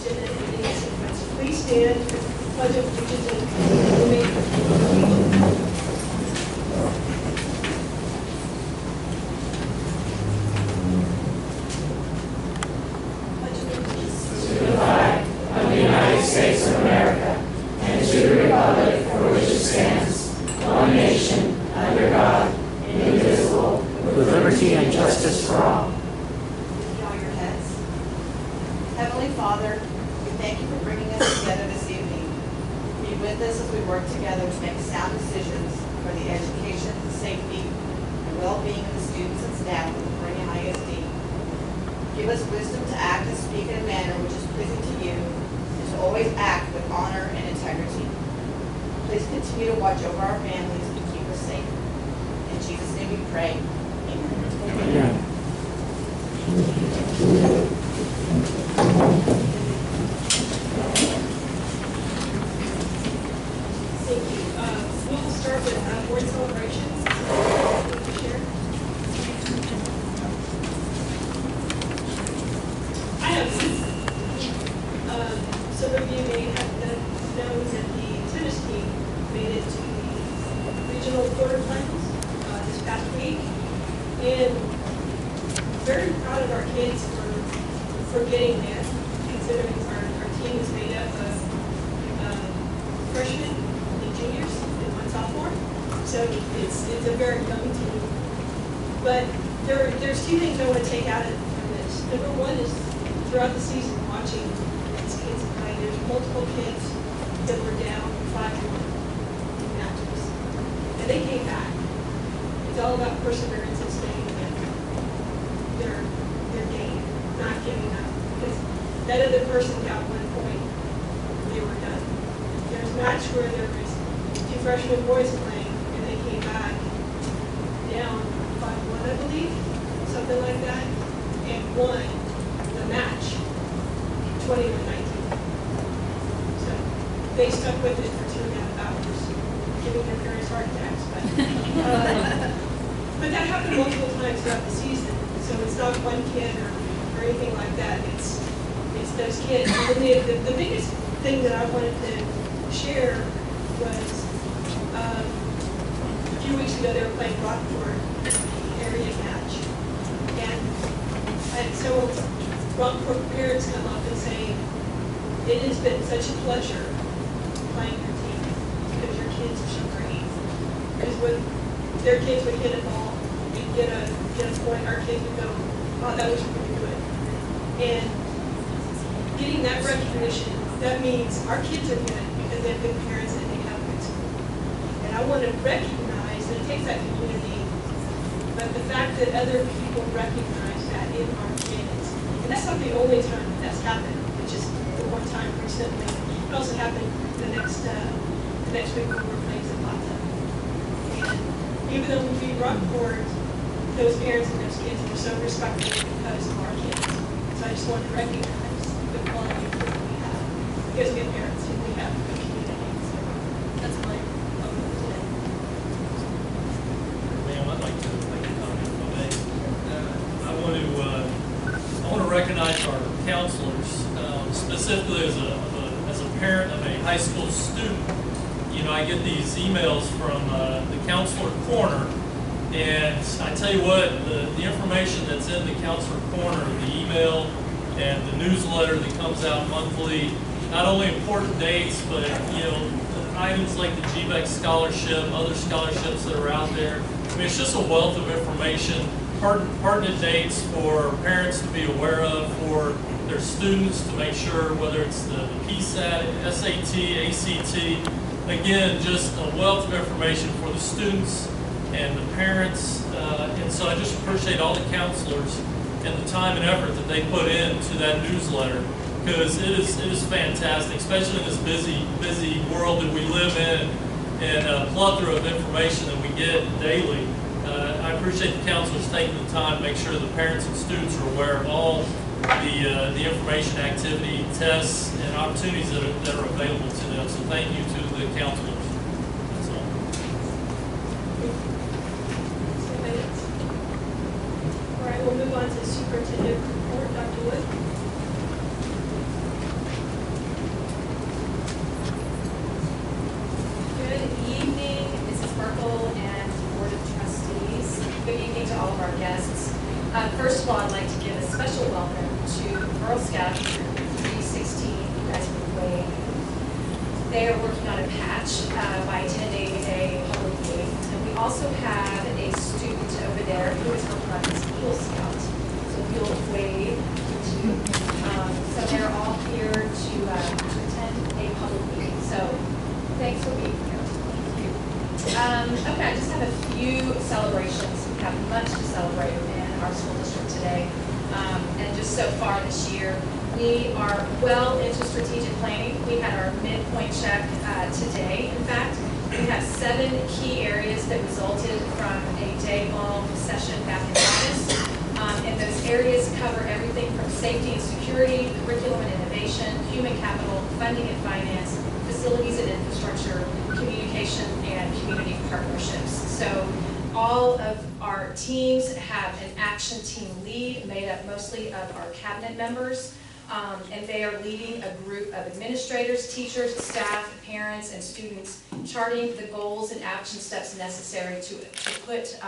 question and any sequence. Please stand for the Pledge of Allegiance and remain. States of America, and to the republic for which it stands, one nation, under God, indivisible, with liberty and justice for all. Bow your heads. Heavenly Father, we thank you for bringing us together this evening. Be with us as we work together to make sound decisions for the education, safety, and well-being of the students and staff of the MAH00381. Give us wisdom to act and speak in a manner which is pleasing to you, to always act with honor and integrity. Please continue to watch over our families and keep us safe. In Jesus' name we pray. Amen. Amen. Thank you. We'll start with board celebrations. Share. I have some of you may have known that the tennis team made it to the regional quarterfinals this past week, and very proud of our kids for getting there, considering our team is made up of freshmen and juniors and one sophomore, so it's a very young team. But there's two things I want to take out from this. Number one is throughout the season watching kids play. There's multiple kids that were down 5-1 in matches, and they came back. It's all about perseverance and staying with their game, not giving up. Because that other person got 1 point, they were done. There's a match where there was 2 freshman boys playing, and they came back down 5-1, I believe, something like that, and won the match 21-19. They stuck with it for 2.5 hours, giving their parents heart attacks. But that happened multiple times throughout the season. So it's not one kid or anything like that. It's those kids. And the biggest thing that I wanted to share was a few weeks ago they were playing Rockport area match, and I had several Rockport parents come up and say, "It has been such a pleasure playing your team because your kids are so great." Because when their kids would hit a ball and get a point, our kids would go, "Oh, that was really good." And getting that recognition, that means our kids are good because they have good parents and they have good school. And I want to recognize, and it takes that community, but the fact that other people recognize that in our kids, and that's not the only time that's happened. It's just the one time recently. It also happened the next week when we were playing Zapata. And even though we beat Rockport, those parents and those kids were so respectful because of our kids. So I just wanted to recognize the quality of people we have. Because we have parents and we have a community. So that's my opening today. Ma'am, I'd like to make a comment if I may. I want to recognize our counselors, specifically as a parent of a high school student. You know, I get these emails from the Counselor Corner, and I tell you what, the information that's in the Counselor Corner, the email and the newsletter that comes out monthly, not only important dates, but you know, items like the GBEC scholarship, other scholarships that are out there. I mean, it's just a wealth of information, pertinent dates for parents to be aware of, for their students to make sure, whether it's the PSAT, SAT, ACT, again, just a wealth of information for the students and the parents. And so I just appreciate all the counselors and the time and effort that they put into that newsletter, because it is fantastic, especially in this busy world that we live in, and a plethora of information that we get daily. I appreciate the counselors taking the time to make sure the parents and students are aware of all the information, activity, tests, and opportunities that are available to them. So thank you to the counselors. That's all. All right, we'll move on to superintendent report. Dr. Wood. Scout 316, you guys are way ahead. They are working on a patch by attending a public meeting. And we also have a student over there who is working on his Eagle Scout. So we'll wave to. So they're all here to attend a public meeting. So thanks for being here. Okay, I just have a few celebrations. We have much to celebrate in our school district today. And just so far this year, we are well into strategic planning. We had our midpoint check today, in fact. We have 7 key areas that resulted from a day-long session back in August. And those areas cover everything from safety and security, curriculum and innovation, human capital, funding and finance, facilities and infrastructure, communication, and community partnerships. So all of our teams have an action team lead made up mostly of our cabinet members. And they are leading a group of administrators, teachers, staff, parents, and students, charting the goals and action steps necessary to put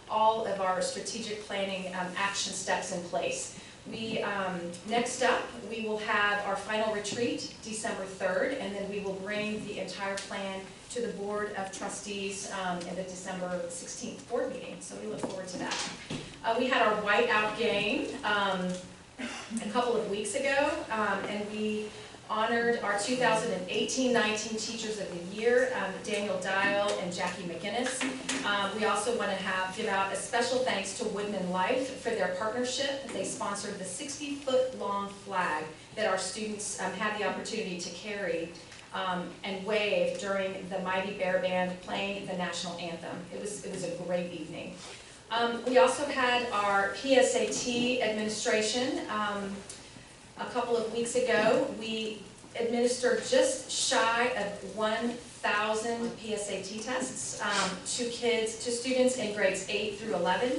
all of our strategic planning action steps in place. Next up, we will have our final retreat December 3rd, and then we will bring the entire plan to the Board of Trustees in the December 16th board meeting. So we look forward to that. We had our whiteout game a couple of weeks ago, and we honored our 2018-19 Teachers of the Year, Daniel Dial and Jackie McGinnis. We also want to give out a special thanks to Woodman Life for their partnership. They sponsored the 60-foot-long flag that our students had the opportunity to carry and wave during the Mighty Bear Band playing the national anthem. It was a great evening. We also had our PSAT administration. A couple of weeks ago, we administered just shy of 1,000 PSAT tests to students in grades 8 through 11.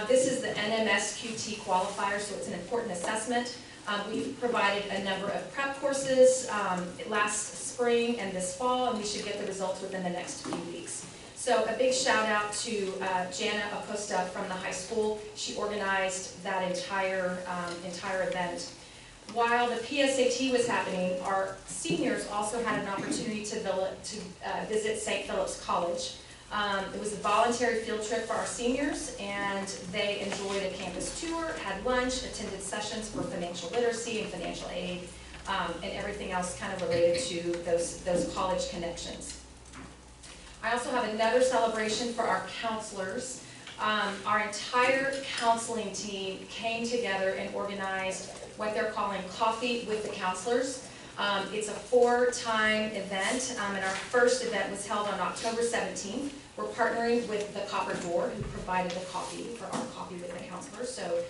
This is the NMSQT qualifier, so it's an important assessment. We've provided a number of prep courses last spring and this fall, and we should get the results within the next few weeks. So a big shout out to Jana Acosta from the high school. She organized that entire event. While the PSAT was happening, our seniors also had an opportunity to visit St. Philip's College. It was a voluntary field trip for our seniors, and they enjoyed a campus tour, had lunch, attended sessions for financial literacy and financial aid, and everything else kind of related to those college connections. I also have another celebration for our counselors. Our entire counseling team came together and organized what they're calling Coffee with the Counselors. It's a 4-time event, and our first event was held on October 17th. We're partnering with the Copper Door, who provided the coffee for our Coffee with the Counselors, so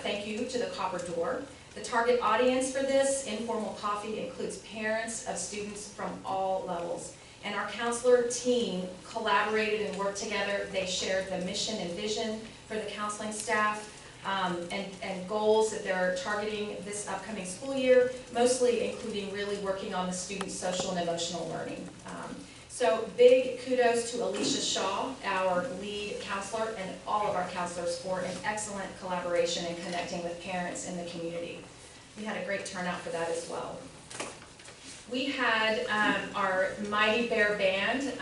thank you to the Copper Door. The target audience for this informal coffee includes parents of students from all levels. And our counselor team collaborated and worked together. They shared the mission and vision for the counseling staff and goals that they're targeting this upcoming school year, mostly including really working on the students' social and emotional learning. So big kudos to Alicia Shaw, our lead counselor, and all of our counselors for an excellent collaboration and connecting with parents in the community. We had a great turnout for that as well. We had our Mighty Bear Band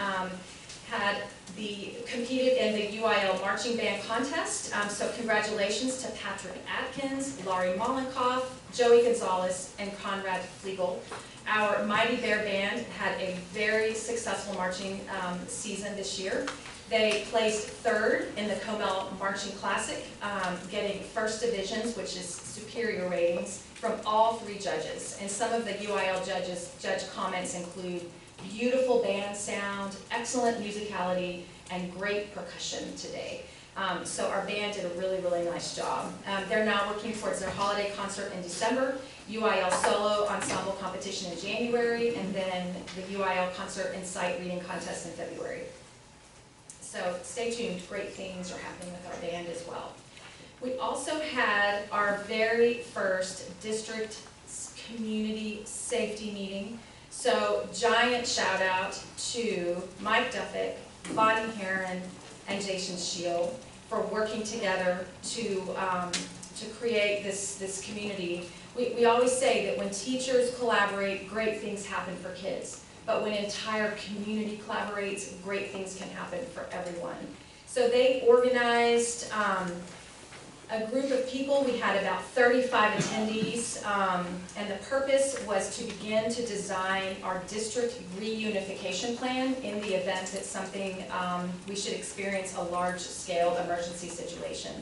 competed in the UIL Marching Band Contest. So congratulations to Patrick Atkins, Laurie Mollenkoff, Joey Gonzalez, and Conrad Flegel. Our Mighty Bear Band had a very successful marching season this year. They placed 3rd in the Comel Marching Classic, getting first divisions, which is superior ratings, from all 3 judges. And some of the UIL judge comments include beautiful band sound, excellent musicality, and great percussion today. So our band did a really, really nice job. They're now working towards their holiday concert in December, UIL solo ensemble competition in January, and then the UIL concert and sight reading contest in February. So stay tuned, great things are happening with our band as well. We also had our very first district community safety meeting. So giant shout out to Mike Duffick, Bonnie Heron, and Jason Shield for working together to create this community. We always say that when teachers collaborate, great things happen for kids. But when an entire community collaborates, great things can happen for everyone. So they organized a group of people. We had about 35 attendees, and the purpose was to begin to design our district reunification plan in the event that something, we should experience a large-scale emergency situation.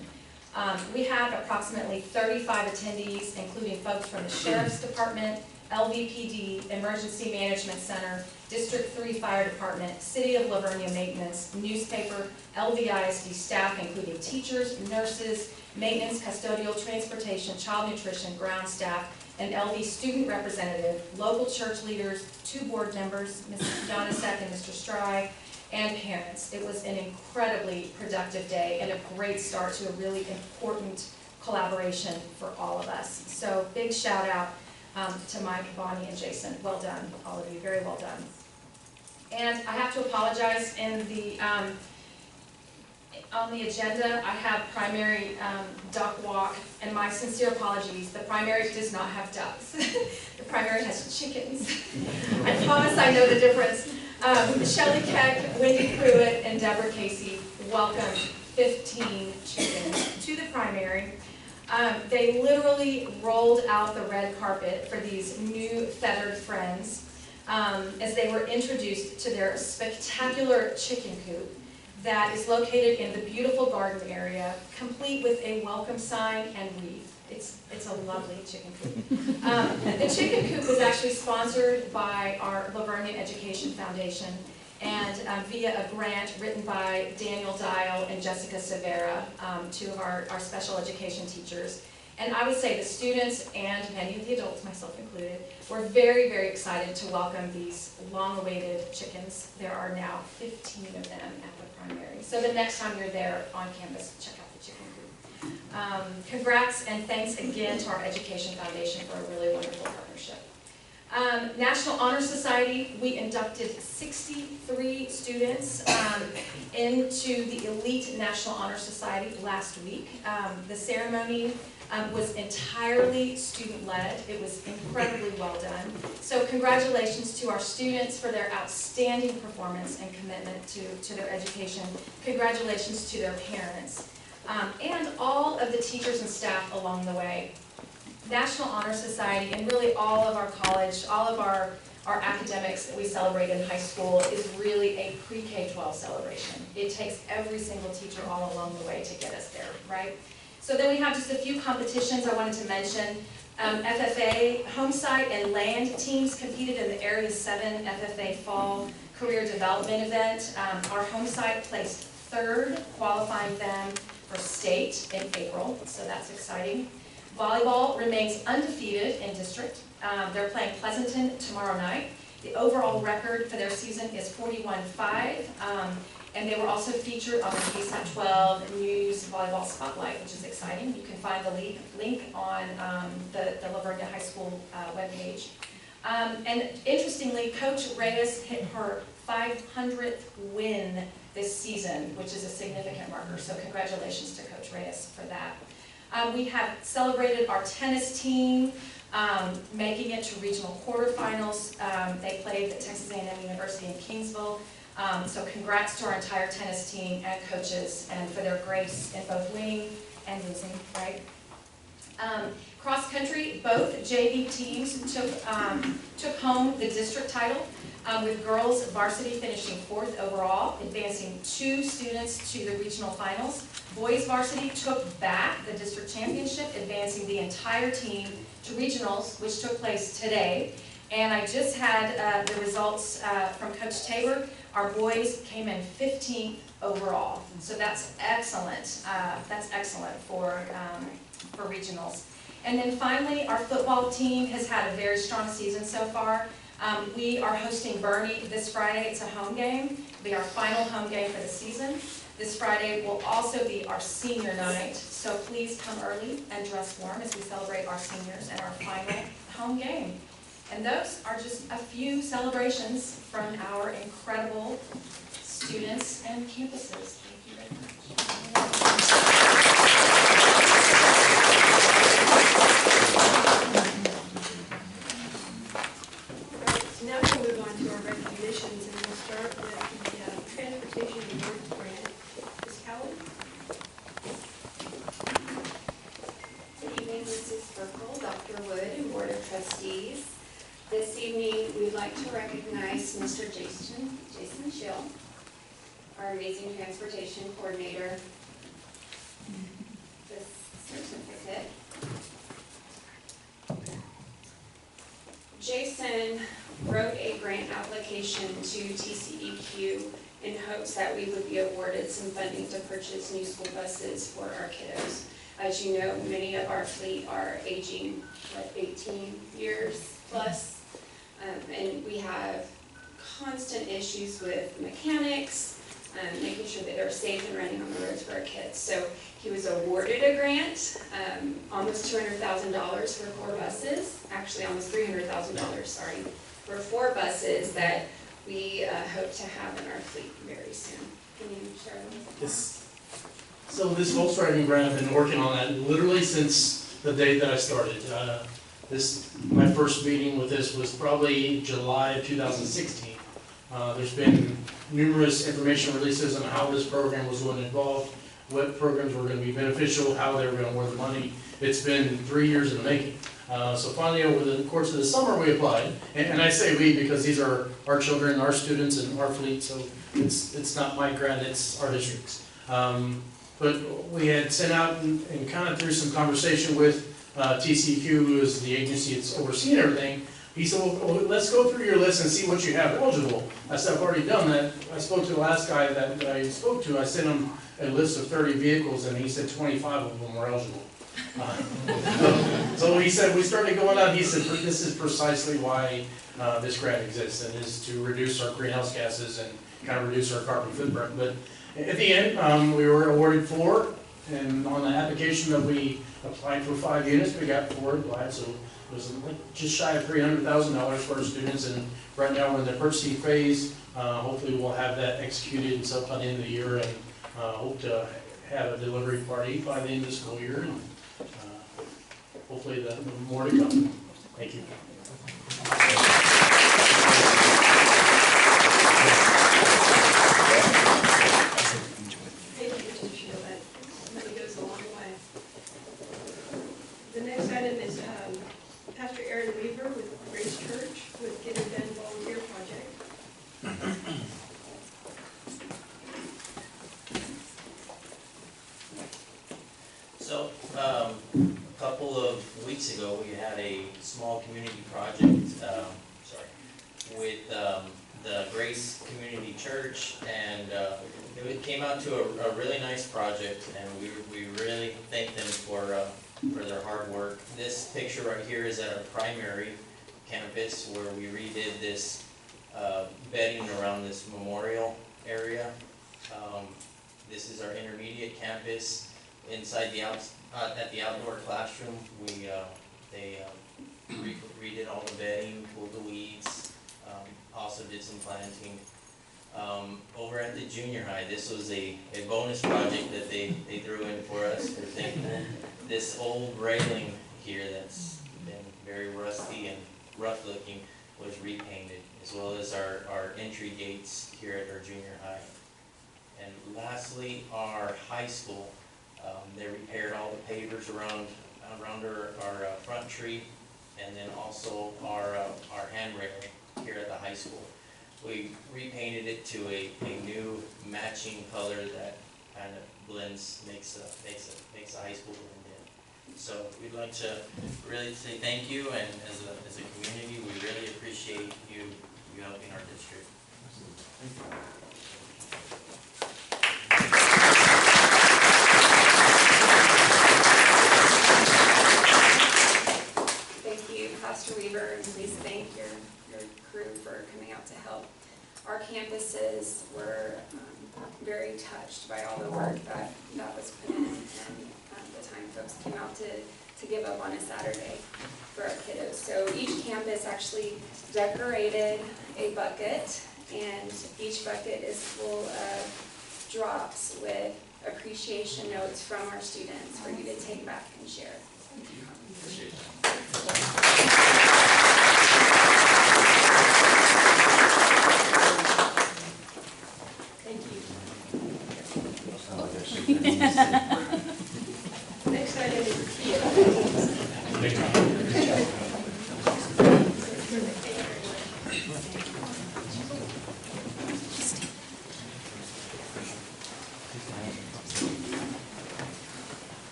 We had approximately 35 attendees, including folks from the Sheriff's Department, LVPD, Emergency Management Center, District 3 Fire Department, City of Livonia Maintenance, newspaper, LVISD staff, including teachers, nurses, maintenance, custodial, transportation, child nutrition, ground staff, an LV student representative, local church leaders, 2 board members, Mrs. Donasek and Mr. Stry, and parents. It was an incredibly productive day and a great start to a really important collaboration for all of us. So big shout out to Mike, Bonnie, and Jason. Well done, all of you, very well done. And I have to apologize, in the on the agenda, I have primary duck walk, and my sincere apologies, the primary does not have ducks. The primary has chickens. I promise I know the difference. Shelley Keck, Wendy Pruitt, and Deborah Casey welcomed 15 chickens to the primary. They literally rolled out the red carpet for these new feathered friends as they were introduced to their spectacular chicken coop that is located in the beautiful garden area, complete with a welcome sign and wreath. It's a lovely chicken coop. The chicken coop was actually sponsored by our Livonia Education Foundation and via a grant written by Daniel Dial and Jessica Severa, 2 of our special education teachers. And I would say the students and many of the adults, myself included, were very, very excited to welcome these long-awaited chickens. There are now 15 of them at the primary. So the next time you're there on campus, check out the chicken coop. Congrats and thanks again to our Education Foundation for a really wonderful partnership. National Honor Society, we inducted 63 students into the Elite National Honor Society last week. The ceremony was entirely student-led. It was incredibly well done. So congratulations to our students for their outstanding performance and commitment to their education. Congratulations to their parents. And all of the teachers and staff along the way. National Honor Society and really all of our college, all of our academics that we celebrate in high school is really a pre-K-12 celebration. It takes every single teacher all along the way to get us there, right? So then we have just a few competitions I wanted to mention. FFA home site and land teams competed in the Area 7 FFA Fall Career Development event. Our home site placed 3rd, qualifying them for state in April, so that's exciting. Volleyball remains undefeated in district. They're playing Pleasanton tomorrow night. The overall record for their season is 41-5, and they were also featured on the KSAT 12 News Volleyball Spotlight, which is exciting. You can find the link on the Livonia High School webpage. And interestingly, Coach Reyes hit her 500th win this season, which is a significant marker, so congratulations to Coach Reyes for that. We have celebrated our tennis team, making it to regional quarterfinals. They played at Texas A&M University in Kingsville. So congrats to our entire tennis team and coaches and for their grace in both winning and losing, right? Cross country, both JV teams took home the district title, with girls varsity finishing 4th overall, advancing 2 students to the regional finals. Boys varsity took back the district championship, advancing the entire team to regionals, which took place today. And I just had the results from Coach Tabor. Our boys came in 15th overall, so that's excellent. That's excellent for regionals. And then finally, our football team has had a very strong season so far. We are hosting Bernie this Friday. It's a home game. It'll be our final home game for the season. This Friday will also be our senior night, so please come early and dress warm as we celebrate our seniors and our final home game. And those are just a few celebrations from our incredible students and campuses. Thank you very much. Trustees. This evening, we'd like to recognize Mr. Jason Schill, our amazing transportation coordinator. This certificate. Jason wrote a grant application to TCEQ in hopes that we would be awarded some funding to purchase new school buses for our kiddos. As you know, many of our fleet are aging, 18 years plus, and we have constant issues with mechanics, making sure that they're safe and running on the roads for our kids. So he was awarded a grant, almost $200,000 for 4 buses, actually almost $300,000, sorry, for 4 buses that we hope to have in our fleet very soon. Can you share with us? Yes. So this Volkswagen grant, I've been working on that literally since the day that I started. My first meeting with this was probably July of 2016. There's been numerous information releases on how this program was going to evolve, what programs were going to be beneficial, how they were going to award the money. It's been 3 years in the making. So finally, over the course of the summer, we applied. And I say we because these are our children, our students, and our fleet. So it's not my grant, it's our district's. But we had sent out and kind of through some conversation with TCEQ, who is the agency that's overseeing everything. He said, well, let's go through your list and see what you have eligible. I said, I've already done that. I spoke to the last guy that I spoke to. I sent him a list of 30 vehicles, and he said 25 of them were eligible. So he said, we started going out, he said, this is precisely why this grant exists, and is to reduce our greenhouse gases and kind of reduce our carbon footprint. But at the end, we were awarded 4, and on the application that we applied for 5 units, we got 4 applied, so it was just shy of $300,000 for our students, and right now we're in the purchasing phase. Hopefully we'll have that executed and stuff by the end of the year, and hope to have a delivery party by the end of the school year, and hopefully the more to come. Thank you. Thank you, Mr. Shield. That really goes a long way. The next item is Pastor Aaron Weaver with Grace Church with Get It Done Volunteer Project. So, a couple of weeks ago, we had a small community project, with the Grace Community Church, and it came out to a really nice project, and we really thank them for their hard work. This picture right here is at our primary campus, where we redid this bedding around this memorial area. This is our intermediate campus. Inside at the outdoor classroom, they redid all the bedding, pulled the weeds, also did some planting. Over at the junior high, this was a bonus project that they threw in for us. They're thankful. This old railing here that's been very rusty and rough looking was repainted, as well as our entry gates here at our junior high. And lastly, our high school. They repaired all the pavers around our front tree, and then also our handrail here at the high school. We repainted it to a new matching color that kind of blends, makes a high school blend in. So we'd like to really say thank you, and as a community, we really appreciate you helping our district. Thank you. Pastor Weaver, and please thank your crew for coming out to help. Our campuses were very touched by all the work that was put in, and the time folks came out to give up on a Saturday for our kiddos. So each campus actually decorated a bucket, and each bucket is full of drops with appreciation notes from our students for you to take back and share. Appreciate that. Thank you. Next item is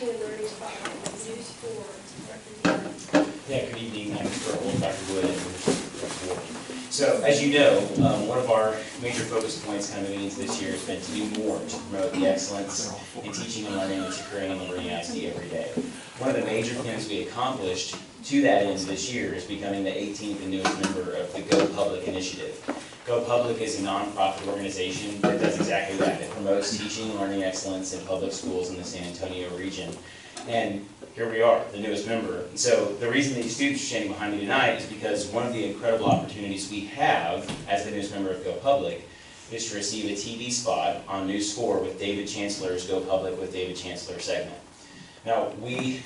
Teaching and Learning Spotlight with News 4. Dr. Yeah, good evening, Mr. Earl, Dr. Wood, and Mr. Ward. So, as you know, one of our major focus points kind of moving into this year has been to do more to promote the excellence in teaching and learning that's occurring in Lvisd every day. One of the major things we accomplished to that end this year is becoming the 18th and newest member of the Go Public initiative. Go Public is a nonprofit organization that does exactly that. It promotes teaching and learning excellence in public schools in the San Antonio region. And here we are, the newest member. And so the reason these students are standing behind me tonight is because one of the incredible opportunities we have as the newest member of Go Public is to receive a TV spot on News 4 with David Chancellor's Go Public with David Chancellor segment. Now, we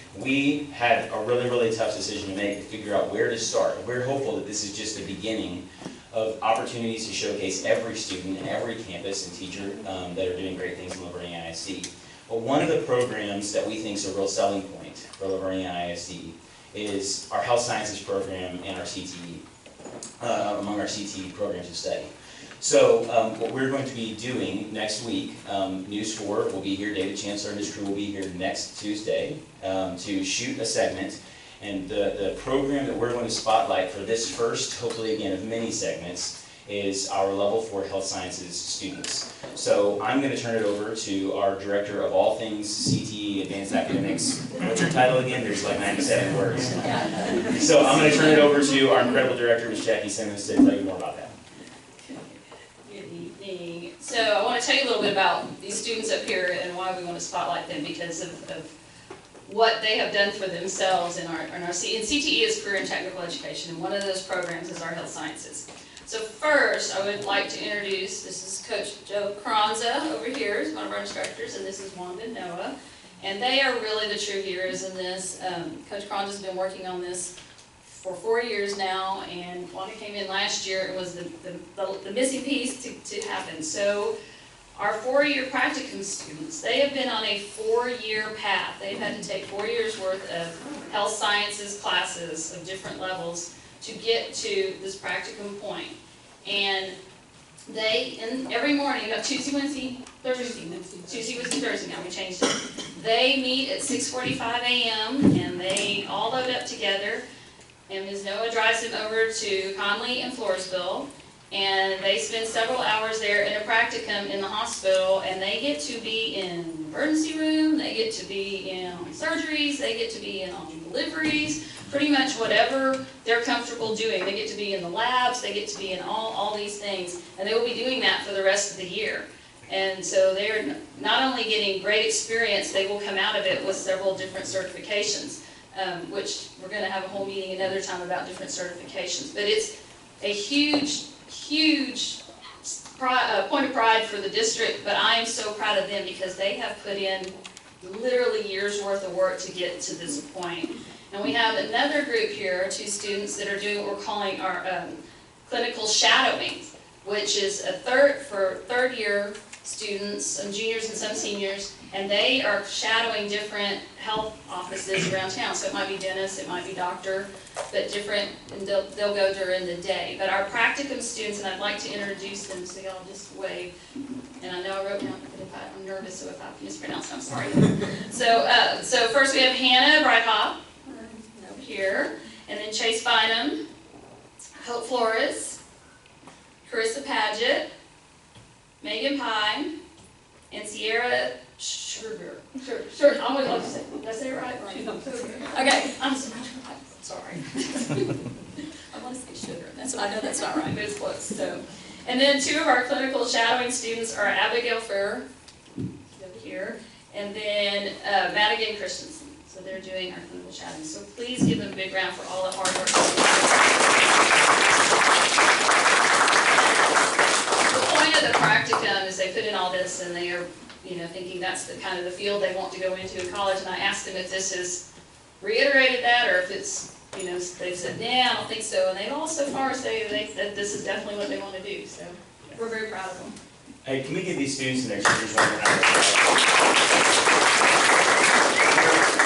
had a really, really tough decision to make to figure out where to start. We're hopeful that this is just the beginning of opportunities to showcase every student and every campus and teacher that are doing great things in La Vernia ISD. But one of the programs that we think is a real selling point for La Vernia ISD is our health sciences program and our CTE, among our CTE programs of study. So what we're going to be doing next week, News 4 will be here, David Chancellor and his crew will be here next Tuesday to shoot a segment. And the program that we're going to spotlight for this first, hopefully again, of many segments, is our Level 4 Health Sciences students. So I'm going to turn it over to our Director of all things CTE, Advanced Academics. What's your title again? There's like 97 words. So I'm going to turn it over to our incredible Director, Ms. Jackie Simmons, to tell you more about that. Good evening. So I want to tell you a little bit about these students up here and why we want to spotlight them because of what they have done for themselves in our CTE is career and technical education, and one of those programs is our health sciences. So first, I would like to introduce, this is Coach Joe Carranza over here, is one of our instructors, and this is Wanda Noah. And they are really the true heroes in this. Coach Carranza has been working on this for 4 years now, and Wanda came in last year. It was the missing piece to happen. So our 4-year practicum students, they have been on a 4-year path. They've had to take 4 years worth of health sciences classes of different levels to get to this practicum point. And they, every morning, about Tuesday, Wednesday, Thursday, Thursday, now we changed it. They meet at 6:45 a.m. and they all load up together. And Ms. Noah drives them over to Conley and Floresville. And they spend several hours there in a practicum in the hospital, and they get to be in the emergency room, they get to be in surgeries, they get to be in on deliveries, pretty much whatever they're comfortable doing. They get to be in the labs, they get to be in all these things, and they will be doing that for the rest of the year. And so they're not only getting great experience, they will come out of it with several different certifications, which we're going to have a whole meeting another time about different certifications. But it's a huge point of pride for the district, but I am so proud of them because they have put in literally years worth of work to get to this point. And we have another group here, 2 students that are doing what we're calling our clinical shadowing, which is for third year students, some juniors and some seniors, and they are shadowing different health offices around town. So it might be dentist, it might be doctor, but different, and they'll go during the day. But our practicum students, and I'd like to introduce them, so y'all just wave. And I know I wrote down, but I'm nervous, so if I mispronounce, I'm sorry. So first we have Hannah Breithaupt, over here, and then Chase Bynum, Hope Flores, Carissa Paget, Megan Pine, and Sierra Sugar. Sure, I'm going to let you say. Did I say it right? Okay, I'm sorry. I want to say sugar. I know that's not right, but it's close. So, and then 2 of our clinical shadowing students are Abigail Fair, over here, and then Madigan Christensen. So they're doing our clinical shadowing. So please give them a big round for all the hard work. The point of the practicum is they put in all this and they are, thinking that's the kind of the field they want to go into in college. And I asked them if this has reiterated that or if it's, they've said, nah, I don't think so. And they've all so far said that this is definitely what they want to do. So we're very proud of them. Hey, can we give these students and their teachers one round?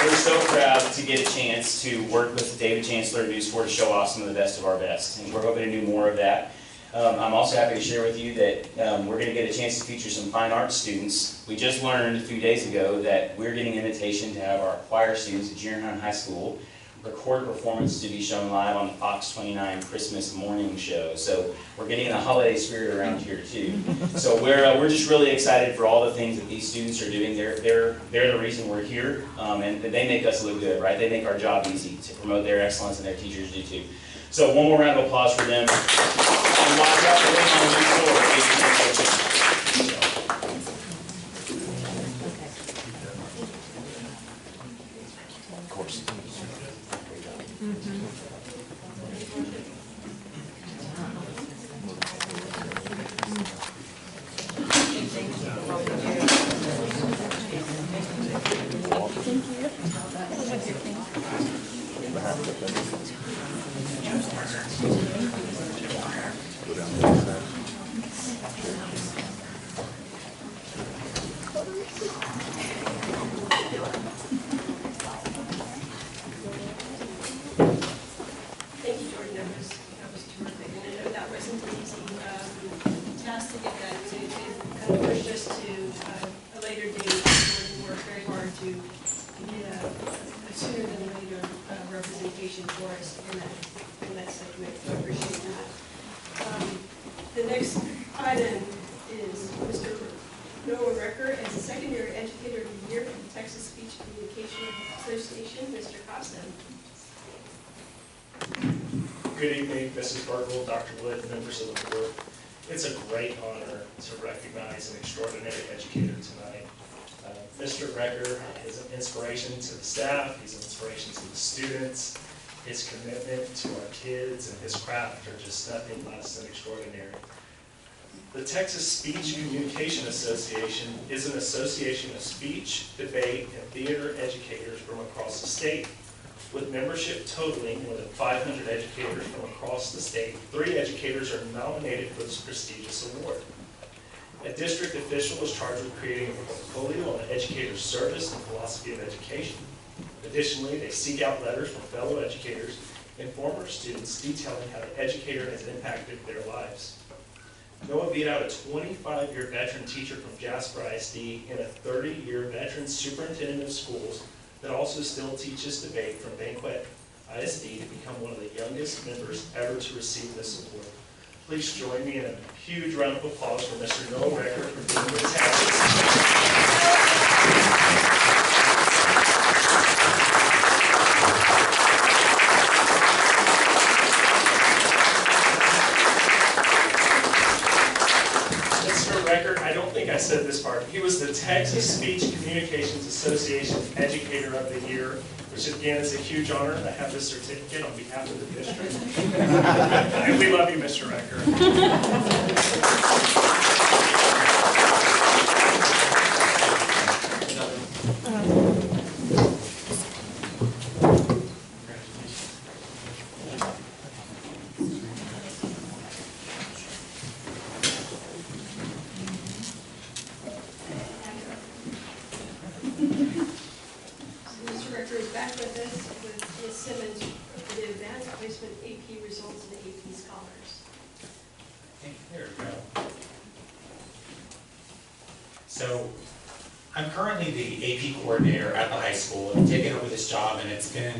We're so proud to get a chance to work with David Chancellor at News 4 to show off some of the best of our best. And we're hoping to do more of that. I'm also happy to share with you that we're going to get a chance to feature some fine arts students. We just learned a few days ago that we're getting an invitation to have our choir students at Junior High School record a performance to be shown live on the Fox 29 Christmas morning show. So we're getting the holiday spirit around here too. So we're just really excited for all the things that these students are doing. They're the reason we're here, and they make us look good, right? They make our job easy to promote their excellence, and their teachers do too. So one more round of applause for them. And watch out for them on the new floor. Of course. Thank you, Jordan. That was terrific. And I know that wasn't an easy task to get that to kind of push us to a later date. Jordan worked very hard to get a sooner than later representation for us in that segment. So I appreciate that. The next item is Mr. Noah Recker as the second year educator of the year for the Texas Speech Communication Association. Mr. Costa. Good evening, Mrs. Bargle, Dr. Wood, members of the board. It's a great honor to recognize an extraordinary educator tonight. Mr. Recker is an inspiration to the staff, he's an inspiration to the students. His commitment to our kids and his craft are just nothing less than extraordinary. The Texas Speech Communication Association is an association of speech, debate, and theater educators from across the state. With membership totaling more than 500 educators from across the state, 3 educators are nominated for this prestigious award. A district official is charged with creating a portfolio on the educator's service and philosophy of education. Additionally, they seek out letters from fellow educators and former students detailing how the educator has impacted their lives. Noah beat out a 25-year veteran teacher from Jasper ISD and a 30-year veteran superintendent of schools that also still teaches debate from Banquet ISD to become one of the youngest members ever to receive this award. Please join me in a huge round of applause for Mr. Noah Recker for being with Mr. Recker, I don't think I said this part. He was the Texas Speech Communications Association Educator of the Year, which again is a huge honor, and I have this certificate on behalf of the district. And we love you, Mr. Recker. Mr. Recker is back with us with Ms. Simmons for the advanced placement AP results and AP scholars. There we go. So I'm currently the AP coordinator at the high school. I've taken over this job, and it's been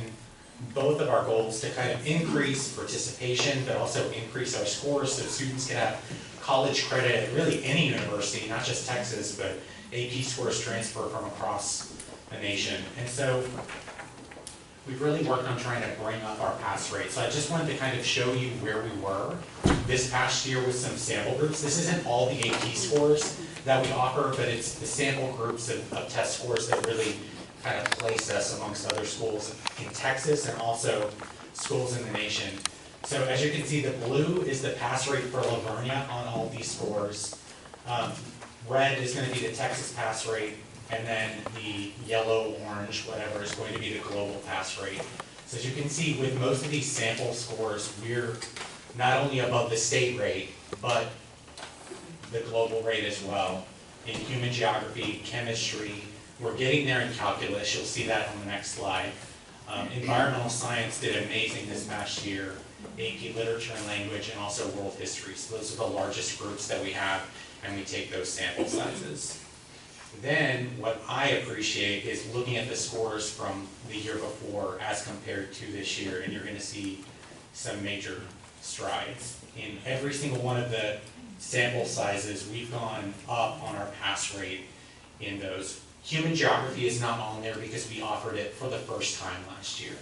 both of our goals to kind of increase participation, but also increase our scores so students can have college credit at really any university, not just Texas, but AP scores transfer from across the nation. And so we've really worked on trying to bring up our pass rate. So I just wanted to kind of show you where we were this past year with some sample groups. This isn't all the AP scores that we offer, but it's the sample groups of test scores that really kind of place us amongst other schools in Texas and also schools in the nation. So as you can see, the blue is the pass rate for Livonia on all these scores. Red is going to be the Texas pass rate, and then the yellow, orange, whatever, is going to be the global pass rate. So as you can see, with most of these sample scores, we're not only above the state rate, but the global rate as well. In human geography, chemistry, we're getting there in calculus. You'll see that on the next slide. Environmental science did amazing this past year. AP Literature and Language, and also World History. So those are the largest groups that we have, and we take those sample sizes. Then what I appreciate is looking at the scores from the year before as compared to this year, and you're going to see some major strides. In every single one of the sample sizes, we've gone up on our pass rate in those. Human geography is not on there because we offered it for the first time last year.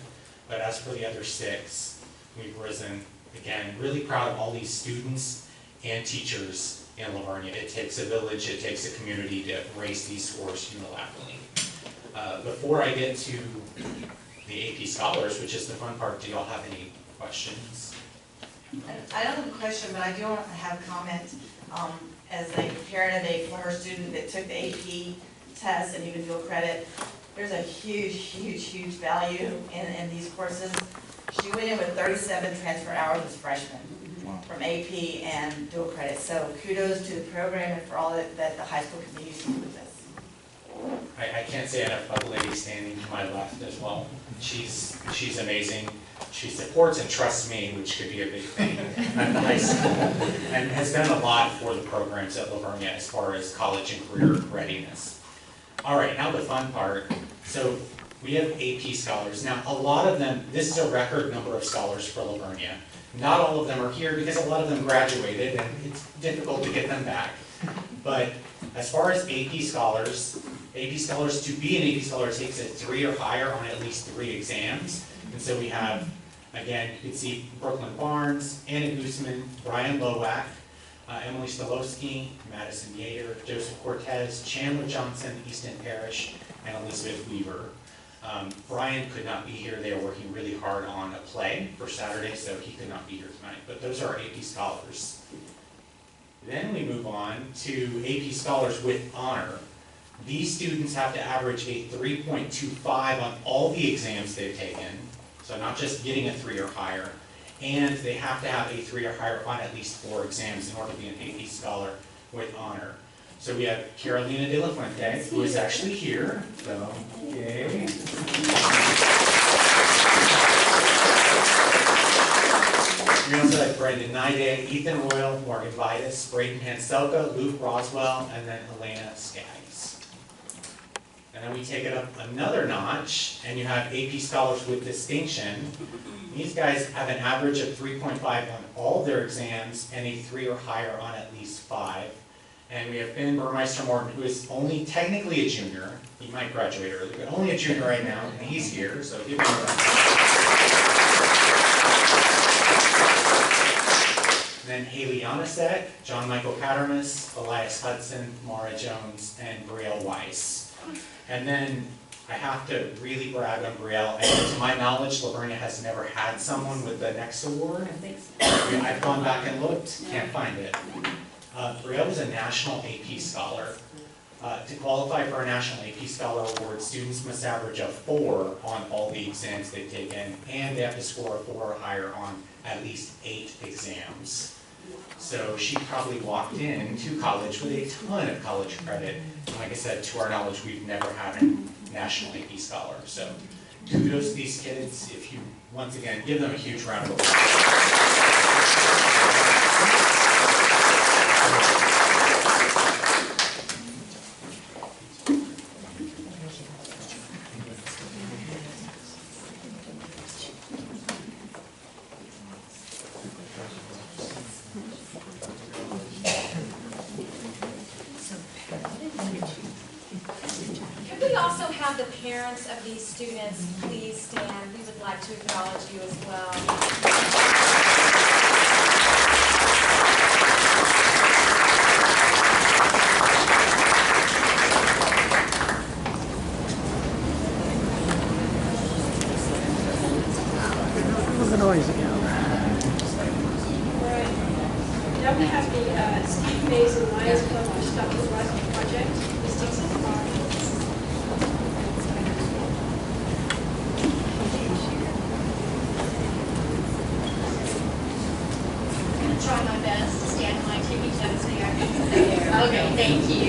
But as for the other 6, we've risen. Again, really proud of all these students and teachers in Livonia. It takes a village, it takes a community to raise these scores unilaterally. Before I get to the AP Scholars, which is the fun part, do y'all have any questions? I don't have a question, but I do want to have a comment. As a parent of a former student that took the AP test and even dual credit, there's a huge value in these courses. She went in with 37 transfer hours as a freshman from AP and dual credit. So kudos to the program and for all that the high school can use to do with this. I can't say enough about the lady standing to my left as well. She's amazing. She supports and trusts me, which could be a big thing at the high school, and has done a lot for the programs at Livonia as far as college and career readiness. All right, now the fun part. So we have AP scholars. Now, a lot of them, this is a record number of scholars for Livonia. Not all of them are here because a lot of them graduated and it's difficult to get them back. But as far as AP scholars, to be an AP scholar takes a 3 or higher on at least 3 exams. And so we have, again, you can see Brooklyn Barnes, Anna Guzman, Brian Lowak, Emily Stolowski, Madison Yater, Joseph Cortez, Chandler Johnson, Easton Parrish, and Elizabeth Weaver. Brian could not be here. They are working really hard on a play for Saturday, so he could not be here tonight. But those are our AP scholars. Then we move on to AP scholars with honor. These students have to average a 3.25 on all the exams they've taken, so not just getting a 3 or higher, and they have to have a 3 or higher on at least 4 exams in order to be an AP scholar with honor. So we have Carolina de la Fuente, who is actually here, so yay. We also have Brendan Nide, Ethan Royal, Morgan Vitus, Braden Hanselka, Luke Roswell, and then Elena Skaggs. And then we take it up another notch, and you have AP scholars with distinction. These guys have an average of 3.5 on all their exams and a 3 or higher on at least 5. And we have Ben Burmeister Morton, who is only technically a junior. He might graduate early, but only a junior right now, and he's here, so give him a round. Then Haley Yanasek, John Michael Pattermas, Elias Hudson, Mara Jones, and Brielle Weiss. And then I have to really brag on Brielle, and to my knowledge, Livonia has never had someone with the next award. I've gone back and looked, can't find it. Brielle was a National AP Scholar. To qualify for a National AP Scholar Award, students must average a 4 on all the exams they've taken, and they have to score a 4 or higher on at least 8 exams. So she probably walked into college with a ton of college credit. And like I said, to our knowledge, we've never had a National AP Scholar. So kudos to these kids. If you, once again, give them a huge round of applause. Could we also have the parents of these students please stand? We would like to acknowledge you as well. Now we have the Steve Mays and Lions Club for Stop the Rising Project. Ms. Dixon. Try my best to stand on my tippy toes there. Okay, thank you.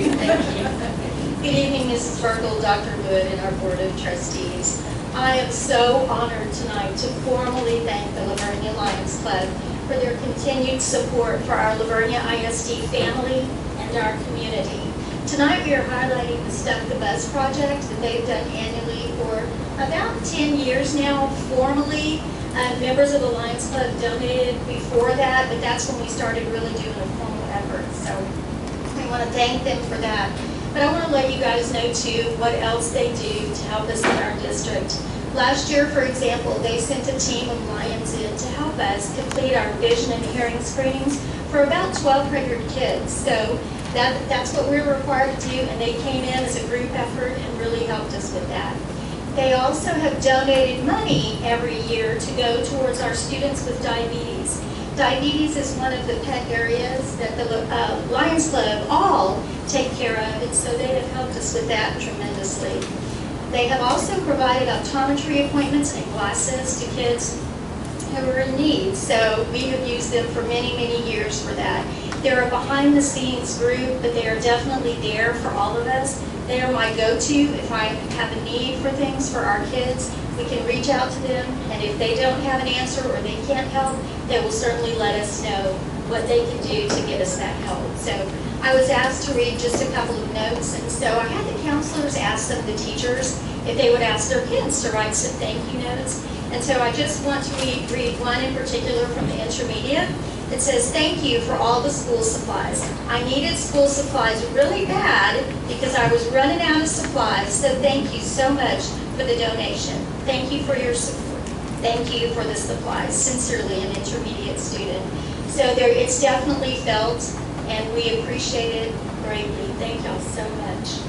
Good evening, Mrs. Burkle, Dr. Wood, and our Board of Trustees. I am so honored tonight to formally thank the Livonia Lions Club for their continued support for our Livonia ISD family and our community. Tonight we are highlighting the Stuff the Buzz project that they've done annually for about 10 years now formally. Members of the Lions Club donated before that, but that's when we started really doing a formal effort. So we want to thank them for that. But I want to let you guys know too what else they do to help us in our district. Last year, for example, they sent a team of Lions in to help us complete our vision and hearing screenings for about 1,200 kids. So that's what we were required to do, and they came in as a group effort and really helped us with that. They also have donated money every year to go towards our students with diabetes. Diabetes is one of the pet areas that the Lions Club all take care of, and so they have helped us with that tremendously. They have also provided optometry appointments and glasses to kids who are in need, so we have used them for many, many years for that. They're a behind-the-scenes group, but they are definitely there for all of us. They are my go-to if I have a need for things for our kids. We can reach out to them, and if they don't have an answer or they can't help, they will certainly let us know what they can do to get us that help. So I was asked to read just a couple of notes, and so I had the counselors ask some of the teachers if they would ask their kids to write some thank you notes. And so I just want to read one in particular from the intermediate. It says, "Thank you for all the school supplies. I needed school supplies really bad because I was running out of supplies, so thank you so much for the donation. Thank you for your support. Thank you for the supplies. Sincerely, an intermediate student." So it's definitely felt, and we appreciate it greatly. Thank y'all so much.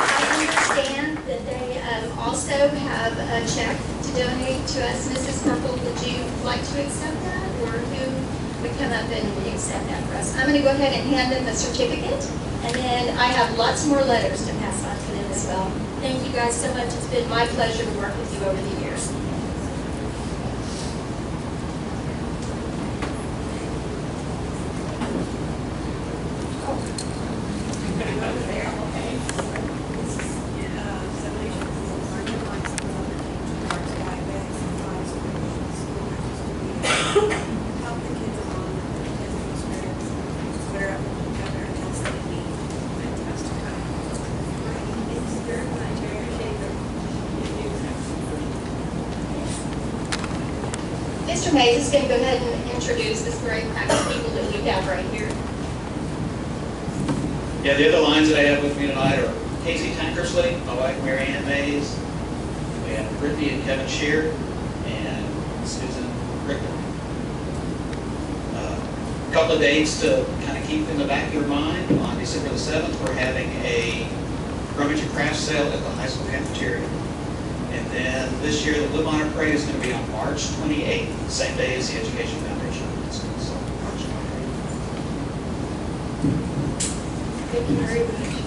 I understand that they also have a check to donate to us. Mrs. Purple, would you like to accept that, or who would come up and accept that for us? I'm going to go ahead and hand them the certificate, and then I have lots more letters to pass on to them as well. Thank you guys so much. It's been my pleasure to work with you over the years. Mr. Mays is going to go ahead and introduce this great pack of people that we have right here. Yeah, the other lines that I have with me tonight are Casey Tankersley, my wife Mary Ann Mays, we have Brittany and Kevin Shear, and Susan Richter. A couple of dates to kind of keep in the back of your mind. On December the 7th, we're having a rummage and craft sale at the high school cafeteria. And then this year, the Blue Honor Parade is going to be on March 28th, same day as the Education Foundation. So March 28th. Thank you very much.